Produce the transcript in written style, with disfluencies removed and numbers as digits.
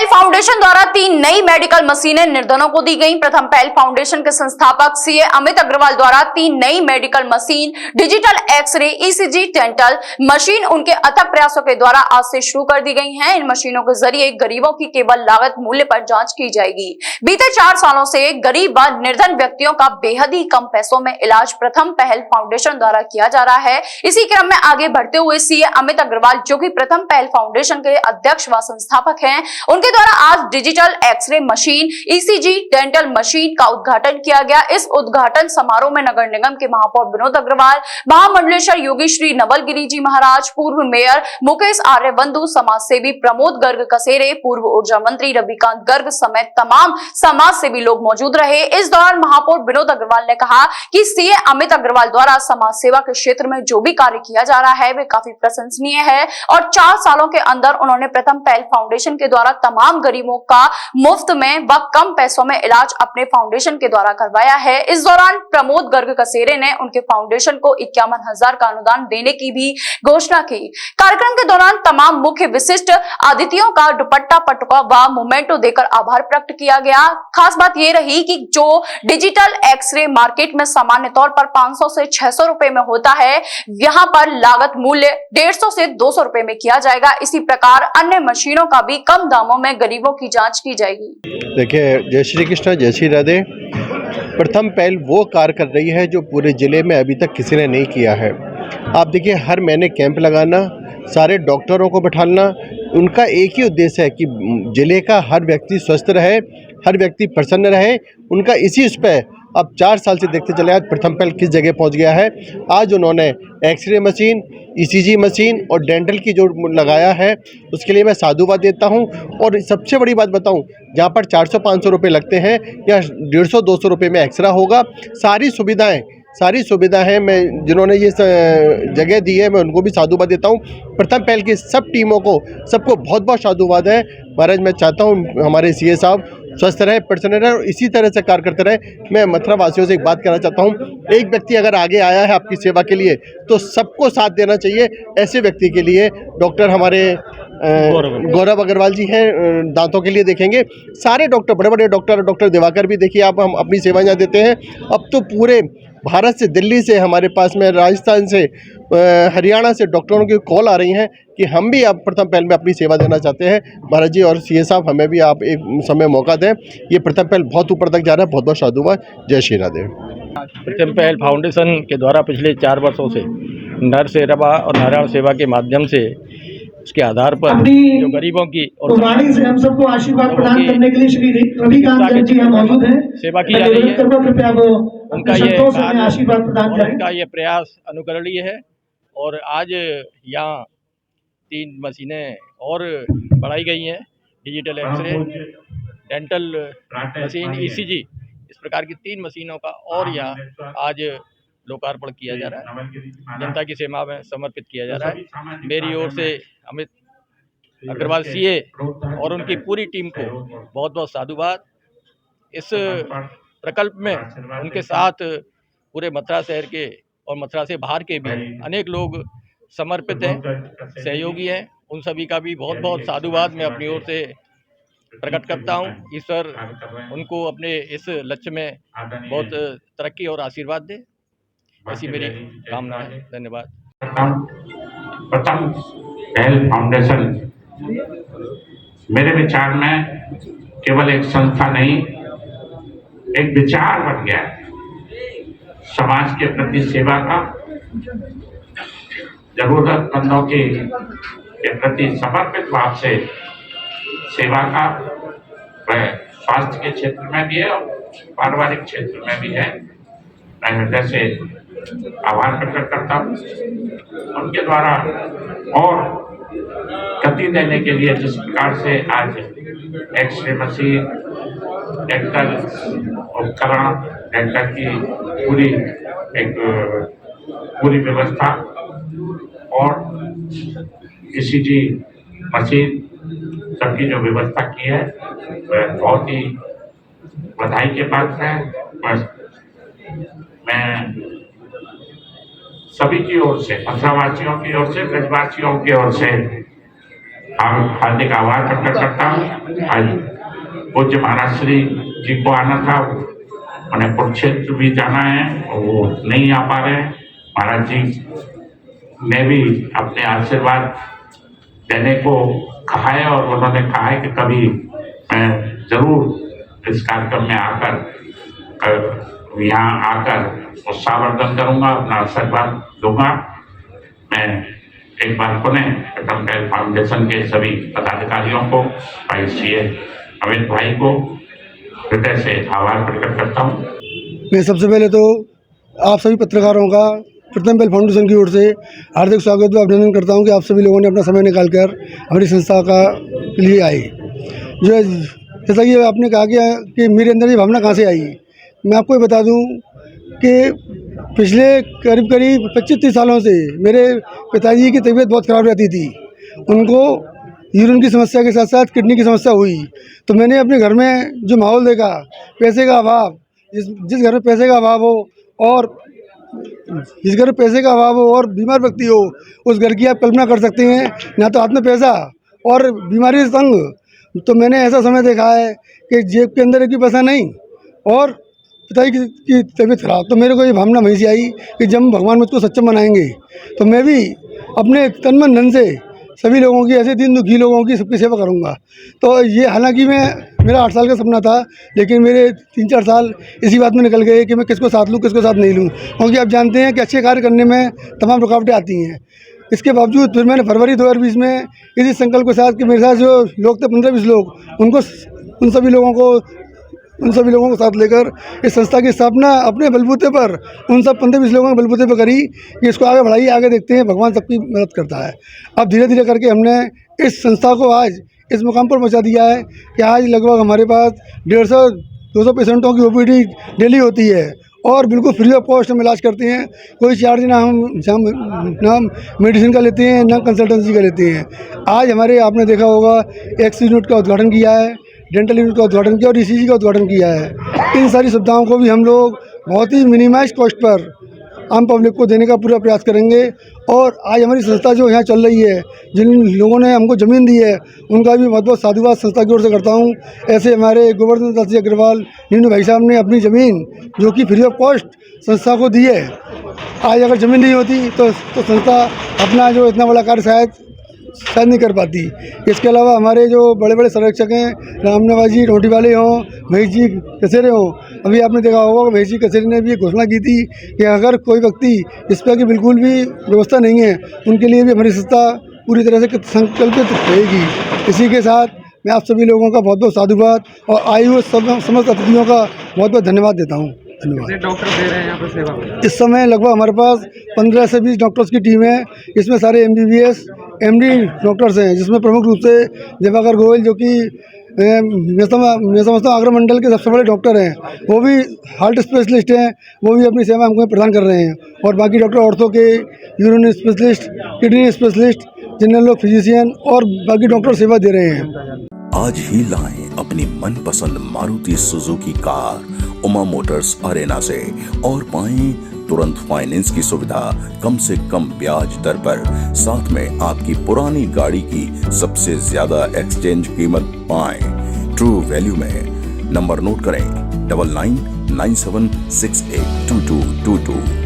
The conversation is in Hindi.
पहल फाउंडेशन द्वारा 3 नई मेडिकल मशीनें निर्धनों को दी गई। प्रथम पहल फाउंडेशन के संस्थापक सीए अमित अग्रवाल द्वारा 3 नई medical machine, digital x-ray, ECG, dental machine उनके अथक प्रयासों के द्वारा आज से शुरू कर दी गई हैं। इन मशीनों के जरिए गरीबों की केवल लागत मूल्य पर जांच की जाएगी। बीते 4 सालों से गरीब व निर्धन व्यक्तियों का बेहद ही कम पैसों में इलाज प्रथम पहल फाउंडेशन द्वारा किया जा रहा है। इसी क्रम में आगे बढ़ते हुए सीए अमित अग्रवाल, जो कि प्रथम पहल फाउंडेशन के अध्यक्ष व संस्थापक हैं, उनके द्वारा आज digital x-ray machine, ECG, dental machine का उद्घाटन किया गया। इस उद्घाटन समारोह में नगर निगम के महापौर विनोद अग्रवाल, महामंडलेश्वर योगी श्री नवलगिरी जी महाराज, पूर्व मेयर मुकेश आर्यबंधु, समाज सेवी प्रमोद गर्ग कसेरे, पूर्व ऊर्जा मंत्री रविकांत गर्ग समेत तमाम समाज सेवी लोग मौजूद रहे। इस दौरान महापौर विनोद अग्रवाल ने कहा कि सीए अमित अग्रवाल द्वारा समाज सेवा के क्षेत्र में जो भी कार्य किया जा रहा है वे काफी प्रशंसनीय है और 4 सालों के अंदर उन्होंने प्रथम पहल फाउंडेशन के द्वारा तमाम गरीबों का मुफ्त में व कम पैसों में इलाज अपने फाउंडेशन के द्वारा करवाया है। इस दौरान प्रमोद गर्ग कसेरे ने उनके फाउंडेशन को 51,000 का अनुदान देने की भी घोषणा की। कार्यक्रम के दौरान तमाम मुख्य विशिष्ट अतिथियों का दुपट्टा, पटुका व मोमेंटो देकर आभार प्रकट किया गया। खास बात यह रही कि जो डिजिटल एक्सरे मार्केट में सामान्य तौर पर 500 से 600 रुपए में होता है, यहाँ पर लागत मूल्य 150 से 200 रुपए में किया जाएगा। इसी प्रकार अन्य मशीनों का भी कम दामों में गरीबों की जांच की जाएगी। देखिए, जय श्री कृष्ण, जय श्री राधे। प्रथम पहल वो कार्य कर रही है जो पूरे जिले में अभी तक किसी ने नहीं किया है। आप देखिए, हर महीने कैंप लगाना, सारे डॉक्टरों को बैठाना, उनका एक ही उद्देश्य है कि जिले का हर व्यक्ति स्वस्थ रहे, हर व्यक्ति प्रसन्न रहे। उनका इसी उस पर अब 4 साल से देखते चले आज प्रथम पहल किस जगह पहुंच गया है। आज उन्होंने एक्सरे मशीन, ईसीजी मशीन और डेंटल की जो लगाया है उसके लिए मैं साधुवाद देता हूं। और सबसे बड़ी बात बताऊं, जहां पर 400-500 रुपये लगते हैं या 150-200 रुपये में एक्सरा होगा। सारी सुविधाएं मैं जिन्होंने ये जगह दी है मैं उनको भी साधुवाद देता हूँ। प्रथम पहल की सब टीमों को सबको बहुत बहुत साधुवाद है। महाराज, मैं चाहता हूँ हमारे सीए साहब स्वस्थ रहे, प्रसन्न रहे और इसी तरह से कार्य करते रहे। मैं मथुरा वासियों से एक बात कहना चाहता हूँ, एक व्यक्ति अगर आगे आया है आपकी सेवा के लिए तो सबको साथ देना चाहिए। ऐसे व्यक्ति के लिए डॉक्टर हमारे गौरव अग्रवाल जी हैं, दांतों के लिए देखेंगे। सारे डॉक्टर, बड़े बड़े डॉक्टर दिवाकर भी देखिए आप, हम अपनी सेवाएं यहाँ देते हैं। अब तो पूरे भारत से, दिल्ली से, हमारे पास में राजस्थान से, हरियाणा से डॉक्टरों की कॉल आ रही हैं कि हम भी अब प्रथम पहल में अपनी सेवा देना चाहते हैं। महाराज जी और सीए साहब, हमें भी आप एक समय मौका दें। ये प्रथम पहल बहुत ऊपर तक जा रहा है। बहुत बहुत साधुवाद। जय श्री राधे। प्रथम पहल फाउंडेशन के द्वारा पिछले 4 वर्षों से नर सेवा और नारायण सेवा के माध्यम से उसके आधार पर जो गरीबों की और वाणी से हम सबको आशीर्वाद प्रदान करने के लिए श्री रविकांत जी यहाँ मौजूद हैं। सेवा की जा रही है। कृपया वो उनका ये आशीर्वाद प्रदान करें। उनका ये प्रयास अनुकरणीय है। और आज यहाँ 3 मशीनें और बढ़ाई गई हैं, digital x-ray, dental machine, ECG, इस प्रकार की 3 मशीनों का और यहाँ आज लोकार्पण किया जा रहा है, जनता की सेवा में समर्पित किया जा रहा है। मेरी ओर से अमित अग्रवाल सीए और उनकी पूरी टीम को बहुत बहुत साधुवाद। इस प्रकल्प में उनके साथ पूरे मथुरा शहर के और मथुरा से बाहर के भी अनेक लोग समर्पित हैं, सहयोगी हैं। उन सभी का भी बहुत बहुत साधुवाद मैं अपनी ओर से प्रकट करता हूं। ईश्वर उनको अपने इस लक्ष्य में बहुत तरक्की और आशीर्वाद दे, ऐसी मेरी कामना है। धन्यवाद। प्रथम पहल फाउंडेशन मेरे विचार में केवल एक संस्था नहीं, एक विचार बन गया समाज के प्रति सेवा का, जरूरतमंदों के प्रति समर्पित भाव से सेवा का। वह स्वास्थ्य के क्षेत्र में भी है और पारिवारिक क्षेत्र में भी है। मैं हृदय से आभार प्रकट करता हूँ उनके द्वारा और गति देने के लिए, जिस प्रकार से आज एक्सरे मशीन, डेंटल उपकरण, डेंटल की पूरी व्यवस्था और ईसीजी मशीन सबकी जो व्यवस्था की है वह बहुत ही बधाई के पात्र है। बस मैं सभी की ओर से, मथुरा वासियों की ओर से, ब्रजवासियों की ओर से हार्दिक आभार प्रकट करता हूँ। आज पूज्य महाराज श्री जी को आना था, उन्हें कुरुक्षेत्र भी जाना है और वो नहीं आ पा रहे। महाराज जी ने भी अपने आशीर्वाद देने को कहा है और उन्होंने कहा है कि कभी मैं जरूर इस कार्यक्रम में आकर यहाँ आकर उत्साहवर्धन करूँगा, अपना आशीर्वाद दूंगा। मैं एक बार पुनः प्रथम पहल फाउंडेशन के सभी पदाधिकारियों को, भाई सीए अमित भाई को हृदय से आभार प्रकट करता हूँ। मैं सबसे पहले तो आप सभी पत्रकारों का प्रथम पहल फाउंडेशन की ओर से हार्दिक स्वागत व अभिनंदन करता हूं कि आप सभी लोगों ने अपना समय निकालकर हमारी संस्था का लिए आए। जो जैसा कि आपने कहा कि मेरे अंदर ये भावना कहाँ से आई, मैं आपको ये बता दूं कि पिछले करीब 25-30 सालों से मेरे पिताजी की तबीयत बहुत ख़राब रहती थी। उनको यूरिन की समस्या के साथ साथ किडनी की समस्या हुई, तो मैंने अपने घर में जो माहौल देखा, पैसे का अभाव, जिस घर में पैसे का अभाव हो और जिस घर में पैसे का अभाव हो और बीमार व्यक्ति हो, उस घर की आप कल्पना कर सकते हैं, ना तो हाथ में पैसा और बीमारी से तंग। तो मैंने ऐसा समय देखा है कि जेब के अंदर एक भी पैसा नहीं और पिताजी की तबीयत खराब। तो मेरे को ये भावना वहीं से आई कि जब भगवान मुझको सक्षम बनाएंगे तो मैं भी अपने तन मन धन से सभी लोगों की, ऐसे दीन दुखी लोगों की सबकी सेवा करूंगा। तो ये हालांकि मेरा 8 साल का सपना था, लेकिन मेरे 3-4 साल इसी बात में निकल गए कि मैं किसको साथ लूँ किसको साथ नहीं लूँ, क्योंकि आप जानते हैं कि अच्छे कार्य करने में तमाम रुकावटें आती हैं। इसके बावजूद फिर मैंने फरवरी 2020 में इसी संकल्प के साथ कि मेरे साथ जो लोग थे 15-20 लोग, उन सभी लोगों को साथ लेकर इस संस्था की स्थापना अपने बलबूते पर, उन सब 15-20 लोगों के बलबूते पर करी कि इसको आगे बढ़ाइए, आगे देखते हैं, भगवान सबकी मदद करता है। अब धीरे धीरे करके हमने इस संस्था को आज इस मुकाम पर पहुंचा दिया है कि आज लगभग हमारे पास 150-200 पेशेंटों की OPD डेली होती है और बिल्कुल फ्री ऑफ कॉस्ट हम इलाज करते हैं। कोई चार्ज ना हम मेडिसिन का लेते हैं, ना कंसल्टेंसी का लेते हैं। आज हमारे आपने देखा होगा एक्स यूनिट का उद्घाटन किया है, डेंटल यूनिट का उद्घाटन किया और ECG का उद्घाटन किया है। इन सारी सुविधाओं को भी हम लोग बहुत ही मिनिमाइज कॉस्ट पर आम पब्लिक को देने का पूरा प्रयास करेंगे। और आज हमारी संस्था जो यहाँ चल रही है, जिन लोगों ने हमको ज़मीन दी है, उनका भी बहुत बहुत साधुवाद संस्था की ओर से करता हूँ। ऐसे हमारे गोवर्धन दास जी अग्रवाल नीनू भाई साहब ने अपनी ज़मीन जो कि फ्री ऑफ कॉस्ट संस्था को दी है। आज अगर ज़मीन नहीं होती तो संस्था अपना जो इतना बड़ा कार्य शायद नहीं कर पाती। इसके अलावा हमारे जो बड़े बड़े संरक्षक हैं, रामनवाज जी रोटी वाले हों, महेश जी कचेरे हों, अभी आपने देखा होगा महेश जी कचेरे ने भी घोषणा की थी कि अगर कोई व्यक्ति इस पर की बिल्कुल भी व्यवस्था नहीं है, उनके लिए भी हमारी संस्था पूरी तरह से संकल्पित रहेगी। इसी के साथ मैं आप सभी लोगों का बहुत बहुत साधुवाद और आई हुए समस्त अतिथियों का बहुत बहुत धन्यवाद देता हूँ। धन्यवाद। डॉक्टर दे रहे हैं यहाँ पर सेवा? इस समय लगभग हमारे पास 15 से 20 डॉक्टर्स की टीम है। इसमें सारे MBBS MD डॉक्टर्स हैं, जिसमें प्रमुख रूप से दिवाकर गोयल जो कि मैं समझता हूँ आगरा मंडल के सबसे बड़े डॉक्टर हैं, वो भी हार्ट स्पेशलिस्ट हैं, वो भी अपनी सेवा हमको प्रदान कर रहे हैं। और बाकी डॉक्टर ऑर्थो के, urine specialist, kidney specialist, general physician और बाकी डॉक्टर सेवा दे रहे हैं। आज ही लाएं अपनी मनपसंद Maruti Suzuki car Uma Motors Arena से और पाएं तुरंत फाइनेंस की सुविधा कम से कम ब्याज दर पर। साथ में आपकी पुरानी गाड़ी की सबसे ज्यादा एक्सचेंज कीमत पाएं ट्रू वैल्यू में। नंबर नोट करें 9997682222।